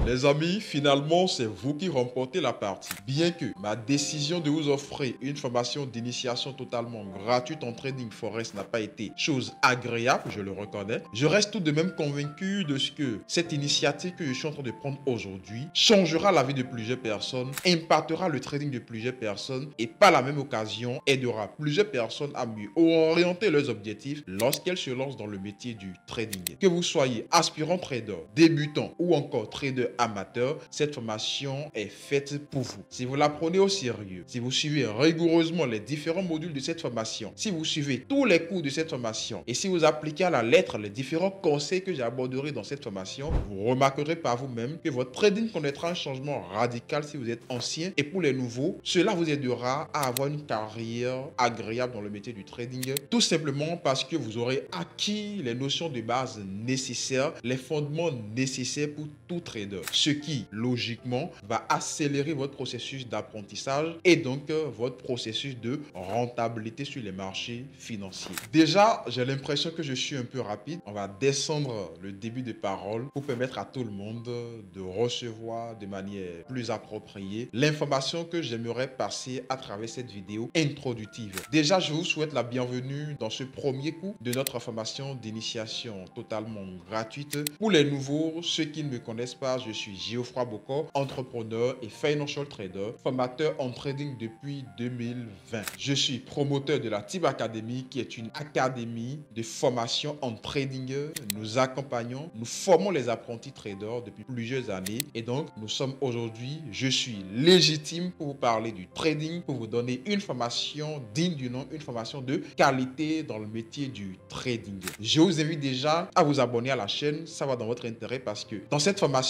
Les amis, finalement, c'est vous qui remportez la partie. Bien que ma décision de vous offrir une formation d'initiation totalement gratuite en trading forex n'a pas été chose agréable, je le reconnais, je reste tout de même convaincu de ce que cette initiative que je suis en train de prendre aujourd'hui changera la vie de plusieurs personnes, impactera le trading de plusieurs personnes et par la même occasion aidera plusieurs personnes à mieux orienter leurs objectifs lorsqu'elles se lancent dans le métier du trading. Que vous soyez aspirant trader, débutant ou encore trader amateur, cette formation est faite pour vous. Si vous la prenez au sérieux, si vous suivez rigoureusement les différents modules de cette formation, si vous suivez tous les cours de cette formation et si vous appliquez à la lettre les différents conseils que j'aborderai dans cette formation, vous remarquerez par vous-même que votre trading connaîtra un changement radical si vous êtes ancien, et pour les nouveaux, cela vous aidera à avoir une carrière agréable dans le métier du trading, tout simplement parce que vous aurez acquis les notions de base nécessaires, les fondements nécessaires pour tout trader, ce qui logiquement va accélérer votre processus d'apprentissage et donc votre processus de rentabilité sur les marchés financiers. Déjà, j'ai l'impression que je suis un peu rapide. On va descendre le début de parole pour permettre à tout le monde de recevoir de manière plus appropriée l'information que j'aimerais passer à travers cette vidéo introductive. Déjà, je vous souhaite la bienvenue dans ce premier cours de notre formation d'initiation totalement gratuite. Pour les nouveaux, ceux qui ne me connaissent pas, je suis Geoffroy Boko, entrepreneur et financial trader, formateur en trading depuis 2020. Je suis promoteur de la TIB Academy, qui est une académie de formation en trading. Nous accompagnons, nous formons les apprentis traders depuis plusieurs années et donc nous sommes aujourd'hui, je suis légitime pour vous parler du trading, pour vous donner une formation digne du nom, une formation de qualité dans le métier du trading. Je vous invite déjà à vous abonner à la chaîne, ça va dans votre intérêt parce que dans cette formation,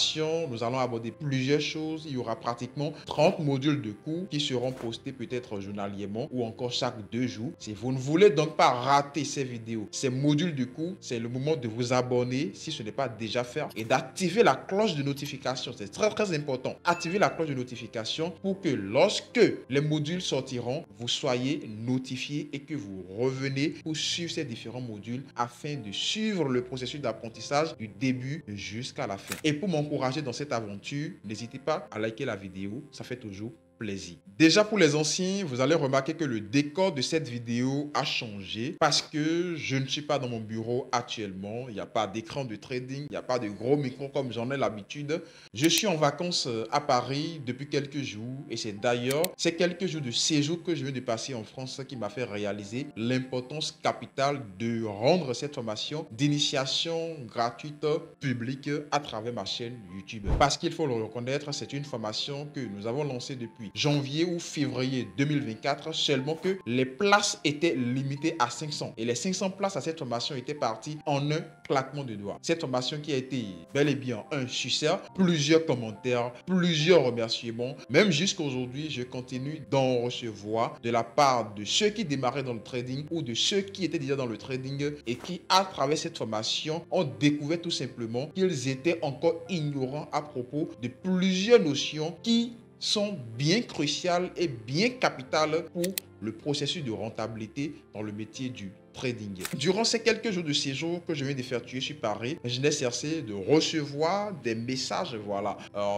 nous allons aborder plusieurs choses. Il y aura pratiquement 30 modules de cours qui seront postés peut-être journalièrement ou encore chaque 2 jours. Si vous ne voulez donc pas rater ces vidéos, ces modules de cours, c'est le moment de vous abonner si ce n'est pas déjà fait et d'activer la cloche de notification. C'est très important. Activez la cloche de notification pour que lorsque les modules sortiront, vous soyez notifié et que vous revenez pour suivre ces différents modules afin de suivre le processus d'apprentissage du début jusqu'à la fin. Et pour m'encourager dans cette aventure, n'hésitez pas à liker la vidéo, ça fait toujours plaisir. Déjà pour les anciens, vous allez remarquer que le décor de cette vidéo a changé parce que je ne suis pas dans mon bureau actuellement. Il n'y a pas d'écran de trading, il n'y a pas de gros micro comme j'en ai l'habitude. Je suis en vacances à Paris depuis quelques jours et c'est d'ailleurs ces quelques jours de séjour que je viens de passer en France qui m'a fait réaliser l'importance capitale de rendre cette formation d'initiation gratuite publique à travers ma chaîne YouTube. Parce qu'il faut le reconnaître, c'est une formation que nous avons lancée depuis janvier ou février 2024, seulement que les places étaient limitées à 500 et les 500 places à cette formation étaient parties en un claquement de doigts. Cette formation qui a été bel et bien un succès, plusieurs commentaires, plusieurs remerciements, même jusqu'à aujourd'hui, je continue d'en recevoir de la part de ceux qui démarraient dans le trading ou de ceux qui étaient déjà dans le trading et qui, à travers cette formation, ont découvert tout simplement qu'ils étaient encore ignorants à propos de plusieurs notions qui sont bien cruciales et bien capitales pour le processus de rentabilité dans le métier du trading. Durant ces quelques jours de séjour que je viens d'effectuer sur Paris, je n'ai cessé de recevoir des messages, voilà,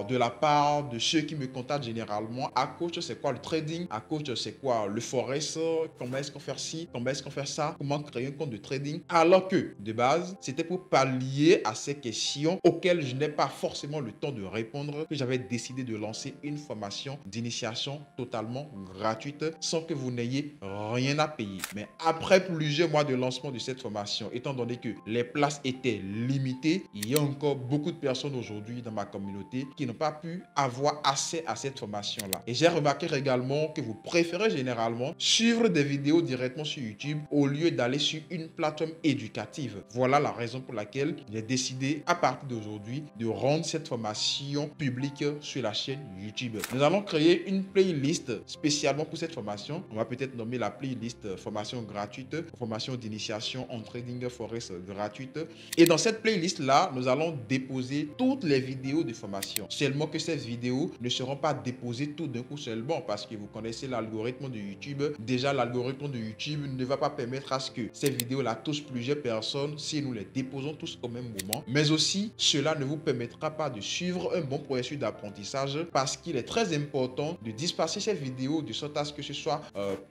de la part de ceux qui me contactent généralement. À coach, c'est quoi le trading? À coach, c'est quoi le forex? Comment est-ce qu'on fait ci? Comment est-ce qu'on fait ça? Comment créer un compte de trading? Alors que, de base, c'était pour pallier à ces questions auxquelles je n'ai pas forcément le temps de répondre que j'avais décidé de lancer une formation d'initiation totalement gratuite sans que vous n'ayez rien à payer. Mais après plusieurs mois de lancement de cette formation, étant donné que les places étaient limitées, il y a encore beaucoup de personnes aujourd'hui dans ma communauté qui n'ont pas pu avoir accès à cette formation-là. Et j'ai remarqué également que vous préférez généralement suivre des vidéos directement sur YouTube au lieu d'aller sur une plateforme éducative. Voilà la raison pour laquelle j'ai décidé à partir d'aujourd'hui de rendre cette formation publique sur la chaîne YouTube. Nous allons créer une playlist spécialement pour cette formation. On va peut-être nommer la playlist formation gratuite, formation formation d'initiation en trading forex gratuite. Et dans cette playlist-là, nous allons déposer toutes les vidéos de formation. Seulement que ces vidéos ne seront pas déposées tout d'un coup seulement parce que vous connaissez l'algorithme de YouTube. Déjà, l'algorithme de YouTube ne va pas permettre à ce que ces vidéos-là touchent plusieurs personnes si nous les déposons tous au même moment. Mais aussi, cela ne vous permettra pas de suivre un bon processus d'apprentissage parce qu'il est très important de disperser ces vidéos de sorte à ce que ce soit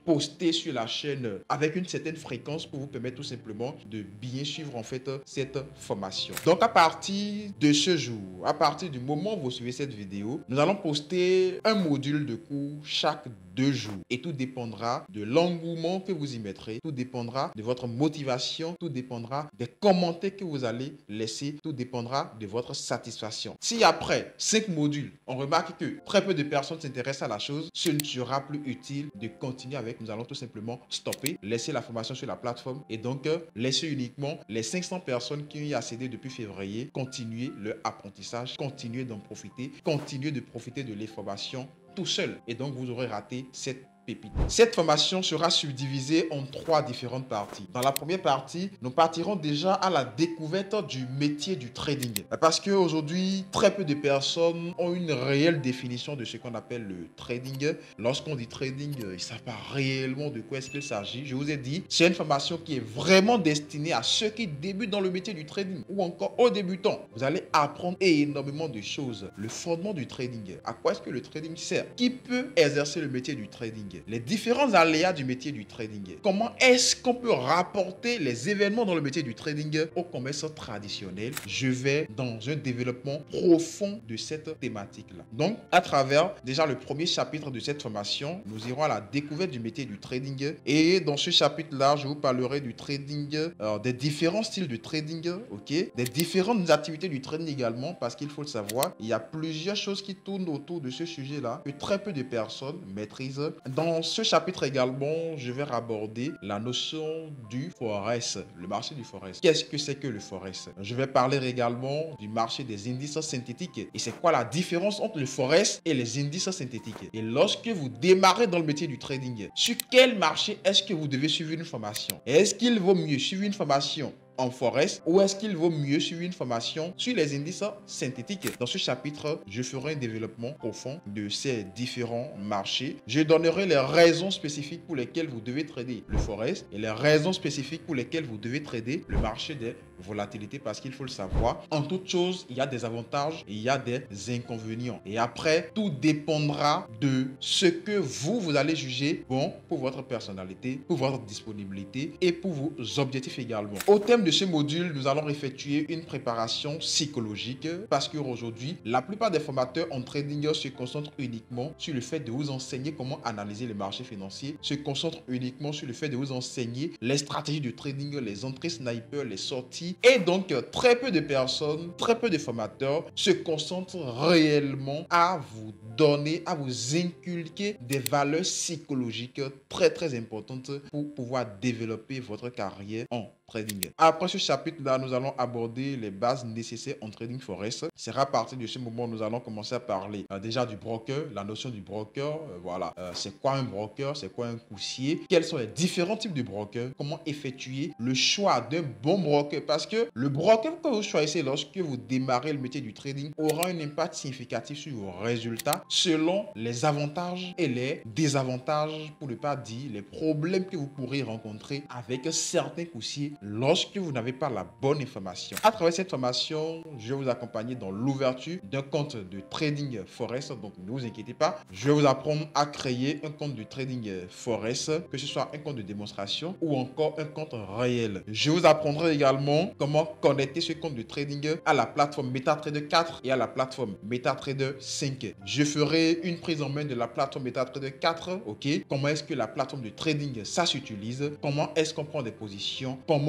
posté sur la chaîne avec une certaine fréquence pour vous permettre tout simplement de bien suivre en fait cette formation. Donc à partir de ce jour, à partir du moment où vous suivez cette vidéo, nous allons poster un module de cours chaque 2 jours et tout dépendra de l'engouement que vous y mettrez, tout dépendra de votre motivation, tout dépendra des commentaires que vous allez laisser, tout dépendra de votre satisfaction. Si après 5 modules, on remarque que très peu de personnes s'intéressent à la chose, ce ne sera plus utile de continuer avec. Nous allons tout simplement stopper, laisser la formation sur la plateforme et donc laisser uniquement les 500 personnes qui y ont accédé depuis février continuer leur apprentissage, continuer d'en profiter, continuer de profiter de l'information tout seul. Et donc, vous aurez raté cette pépite. Cette formation sera subdivisée en 3 différentes parties. Dans la première partie, nous partirons déjà à la découverte du métier du trading. Parce qu'aujourd'hui, très peu de personnes ont une réelle définition de ce qu'on appelle le trading. Lorsqu'on dit trading, ils ne savent pas réellement de quoi est-ce qu'il s'agit. Je vous ai dit, c'est une formation qui est vraiment destinée à ceux qui débutent dans le métier du trading ou encore aux débutants. Vous allez apprendre énormément de choses. Le fondement du trading. À quoi est-ce que le trading sert? Qui peut exercer le métier du trading? Les différents aléas du métier du trading. Comment est-ce qu'on peut rapporter les événements dans le métier du trading au commerce traditionnel? Je vais dans un développement profond de cette thématique-là. Donc, à travers déjà le premier chapitre de cette formation, nous irons à la découverte du métier du trading. Et dans ce chapitre-là, je vous parlerai du trading, des différents styles de trading, ok? Des différentes activités du trading également, parce qu'il faut le savoir, il y a plusieurs choses qui tournent autour de ce sujet-là que très peu de personnes maîtrisent. Dans ce chapitre également, je vais aborder la notion du forex, le marché du forex. Qu'est-ce que c'est que le forex? Je vais parler également du marché des indices synthétiques. Et c'est quoi la différence entre le forex et les indices synthétiques? Et lorsque vous démarrez dans le métier du trading, sur quel marché est-ce que vous devez suivre une formation? Est-ce qu'il vaut mieux suivre une formation en forex ou est-ce qu'il vaut mieux suivre une formation sur les indices synthétiques? Dans ce chapitre, je ferai un développement profond de ces différents marchés. Je donnerai les raisons spécifiques pour lesquelles vous devez trader le forex et les raisons spécifiques pour lesquelles vous devez trader le marché des volatilités parce qu'il faut le savoir. En toute chose, il y a des avantages et il y a des inconvénients. Et après, tout dépendra de ce que vous allez juger bon pour votre personnalité, pour votre disponibilité et pour vos objectifs également. Au thème de ce module, nous allons effectuer une préparation psychologique parce qu'aujourd'hui, la plupart des formateurs en trading se concentrent uniquement sur le fait de vous enseigner comment analyser les marchés financiers, se concentrent uniquement sur le fait de vous enseigner les stratégies de trading, les entrées sniper, les sorties. Et donc, très peu de personnes, très peu de formateurs se concentrent réellement à vous donner, à vous inculquer des valeurs psychologiques très très importantes pour pouvoir développer votre carrière en trading. Après ce chapitre-là, nous allons aborder les bases nécessaires en trading forex. C'est à partir de ce moment où nous allons commencer à parler déjà du broker, la notion du broker, voilà. C'est quoi un broker, c'est quoi un courtier, quels sont les différents types de brokers, comment effectuer le choix d'un bon broker parce que le broker que vous choisissez lorsque vous démarrez le métier du trading aura un impact significatif sur vos résultats selon les avantages et les désavantages, pour ne pas dire les problèmes que vous pourrez rencontrer avec certains courtiers lorsque vous n'avez pas la bonne information. À travers cette formation, je vais vous accompagner dans l'ouverture d'un compte de trading forex. Donc, ne vous inquiétez pas, je vais vous apprendre à créer un compte de trading forex, que ce soit un compte de démonstration ou encore un compte réel. Je vous apprendrai également comment connecter ce compte de trading à la plateforme MetaTrader 4 et à la plateforme MetaTrader 5. Je ferai une prise en main de la plateforme MetaTrader 4, ok? Comment est-ce que la plateforme de trading, ça s'utilise? Comment est-ce qu'on prend des positions? Comment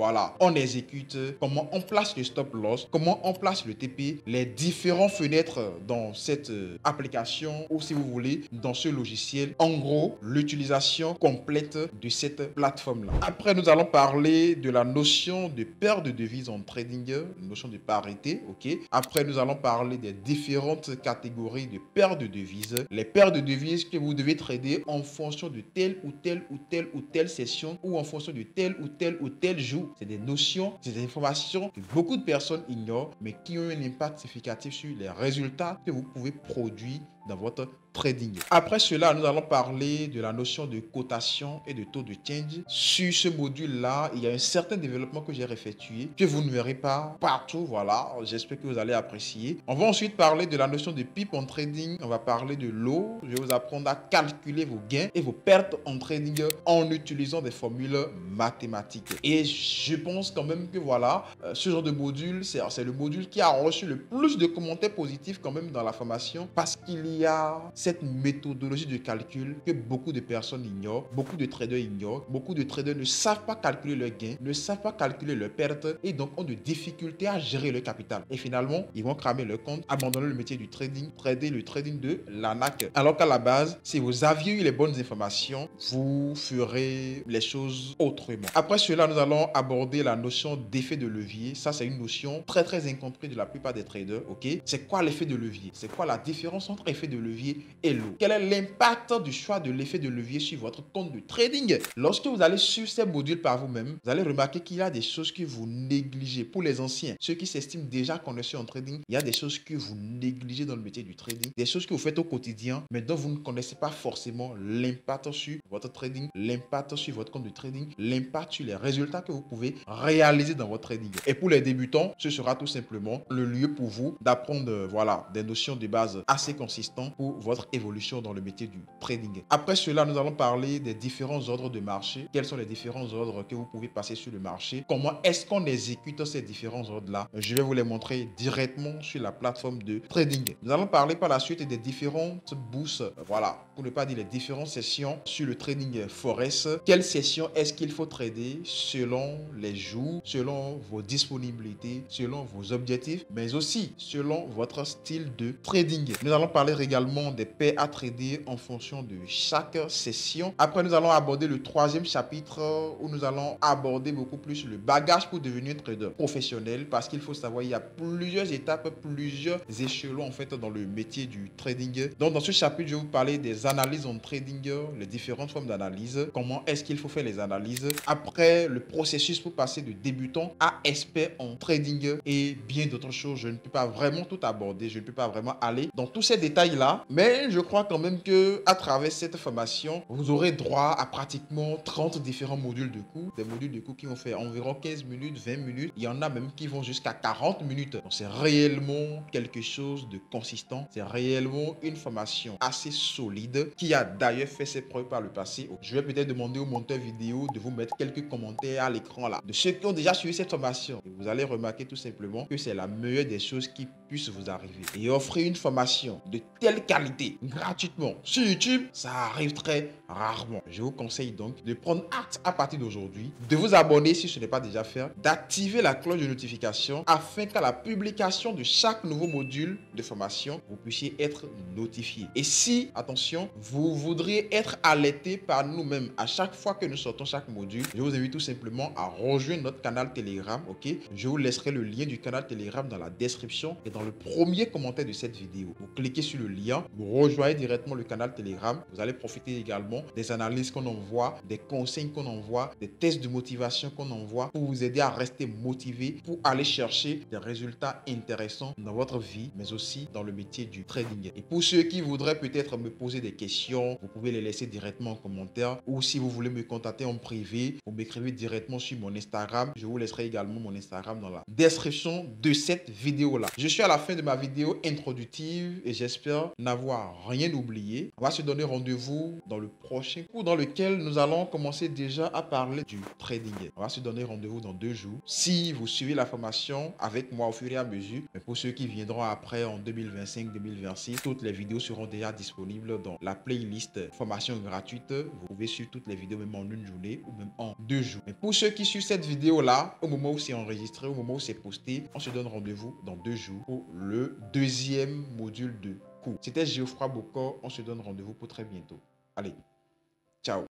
voilà, on exécute, comment on place le stop loss, comment on place le TP, les différentes fenêtres dans cette application ou si vous voulez dans ce logiciel. En gros, l'utilisation complète de cette plateforme-là. Après, nous allons parler de la notion de paire de devises en trading, notion de parité, ok. Après, nous allons parler des différentes catégories de paires de devises, les paires de devises que vous devez trader en fonction de telle ou telle ou telle ou telle session ou en fonction de tel ou tel ou tel jour. C'est des notions, c'est des informations que beaucoup de personnes ignorent, mais qui ont un impact significatif sur les résultats que vous pouvez produire dans votre trading. Après cela, nous allons parler de la notion de cotation et de taux de change. Sur ce module-là, il y a un certain développement que j'ai effectué, que vous ne verrez pas partout. Voilà, j'espère que vous allez apprécier. On va ensuite parler de la notion de PIP en trading. On va parler de l'eau. Je vais vous apprendre à calculer vos gains et vos pertes en trading en utilisant des formules mathématiques. Et je pense quand même que voilà, ce genre de module, c'est le module qui a reçu le plus de commentaires positifs quand même dans la formation parce qu'il y a cette méthodologie de calcul que beaucoup de personnes ignorent, beaucoup de traders ignorent, beaucoup de traders ne savent pas calculer leurs gains, ne savent pas calculer leurs pertes et donc ont de difficultés à gérer leur capital. Et finalement, ils vont cramer leur compte, abandonner le métier du trading, trader le trading de l'arnaque. Alors qu'à la base, si vous aviez eu les bonnes informations, vous ferez les choses autrement. Après cela, nous allons aborder la notion d'effet de levier. Ça, c'est une notion très incomprise de la plupart des traders. Ok, c'est quoi l'effet de levier? C'est quoi la différence entre effet de levier et l'eau? Quel est l'impact du choix de l'effet de levier sur votre compte de trading? Lorsque vous allez sur ces modules par vous-même, vous allez remarquer qu'il y a des choses que vous négligez. Pour les anciens, ceux qui s'estiment déjà connaisseurs en trading, il y a des choses que vous négligez dans le métier du trading, des choses que vous faites au quotidien, mais dont vous ne connaissez pas forcément l'impact sur votre trading, l'impact sur votre compte de trading, l'impact sur les résultats que vous pouvez réaliser dans votre trading. Et pour les débutants, ce sera tout simplement le lieu pour vous d'apprendre voilà, des notions de base assez consistantes pour votre évolution dans le métier du trading. Après cela, nous allons parler des différents ordres de marché. Quels sont les différents ordres que vous pouvez passer sur le marché? Comment est-ce qu'on exécute ces différents ordres-là? Je vais vous les montrer directement sur la plateforme de trading. Nous allons parler par la suite des différentes bourses, voilà, pour ne pas dire les différentes sessions sur le trading forex. Quelle session est-ce qu'il faut trader selon les jours, selon vos disponibilités, selon vos objectifs, mais aussi selon votre style de trading. Nous allons parler également des paires à trader en fonction de chaque session. Après, nous allons aborder le troisième chapitre où nous allons aborder beaucoup plus le bagage pour devenir trader professionnel parce qu'il faut savoir, il y a plusieurs étapes, plusieurs échelons en fait dans le métier du trading. Donc, dans ce chapitre, je vais vous parler des analyses en trading, les différentes formes d'analyse, comment est-ce qu'il faut faire les analyses. Après, le processus pour passer de débutant à expert en trading et bien d'autres choses. Je ne peux pas vraiment tout aborder, je ne peux pas vraiment aller dans tous ces détails-là, mais je crois quand même que à travers cette formation, vous aurez droit à pratiquement 30 différents modules de cours, des modules de cours qui vont faire environ 15 minutes, 20 minutes. Il y en a même qui vont jusqu'à 40 minutes. Donc, c'est réellement quelque chose de consistant. C'est réellement une formation assez solide qui a d'ailleurs fait ses preuves par le passé. Je vais peut-être demander au monteur vidéo de vous mettre quelques commentaires à l'écran là de ceux qui ont déjà suivi cette formation. Et vous allez remarquer tout simplement que c'est la meilleure des choses qui puisse vous arriver. Et offrir une formation de telle qualité gratuitement sur YouTube, ça arrive très rarement. Je vous conseille donc de prendre acte à partir d'aujourd'hui, de vous abonner si ce n'est pas déjà fait, d'activer la cloche de notification afin qu'à la publication de chaque nouveau module de formation, vous puissiez être notifié. Et si, attention, vous voudriez être alerté par nous-mêmes à chaque fois que nous sortons chaque module, je vous invite tout simplement à rejoindre notre canal Telegram, ok? Je vous laisserai le lien du canal Telegram dans la description et dans le premier commentaire de cette vidéo. Vous cliquez sur le lien, vous rejoignez directement le canal Telegram. Vous allez profiter également des analyses qu'on envoie, des conseils qu'on envoie, des tests de motivation qu'on envoie pour vous aider à rester motivé, pour aller chercher des résultats intéressants dans votre vie, mais aussi dans le métier du trading. Et pour ceux qui voudraient peut-être me poser des questions, vous pouvez les laisser directement en commentaire ou si vous voulez me contacter en privé, vous m'écrivez directement sur mon Instagram. Je vous laisserai également mon Instagram dans la description de cette vidéo-là. Je suis à la la fin de ma vidéo introductive et j'espère n'avoir rien oublié. On va se donner rendez-vous dans le prochain cours dans lequel nous allons commencer déjà à parler du trading. On va se donner rendez-vous dans 2 jours. Si vous suivez la formation avec moi au fur et à mesure, mais pour ceux qui viendront après en 2025-2026, toutes les vidéos seront déjà disponibles dans la playlist formation gratuite. Vous pouvez suivre toutes les vidéos même en une journée ou même en 2 jours. Mais pour ceux qui suivent cette vidéo-là, au moment où c'est enregistré, au moment où c'est posté, on se donne rendez-vous dans 2 jours pour le deuxième module de cours. C'était Geoffroy Bocor. On se donne rendez-vous pour très bientôt. Allez, ciao.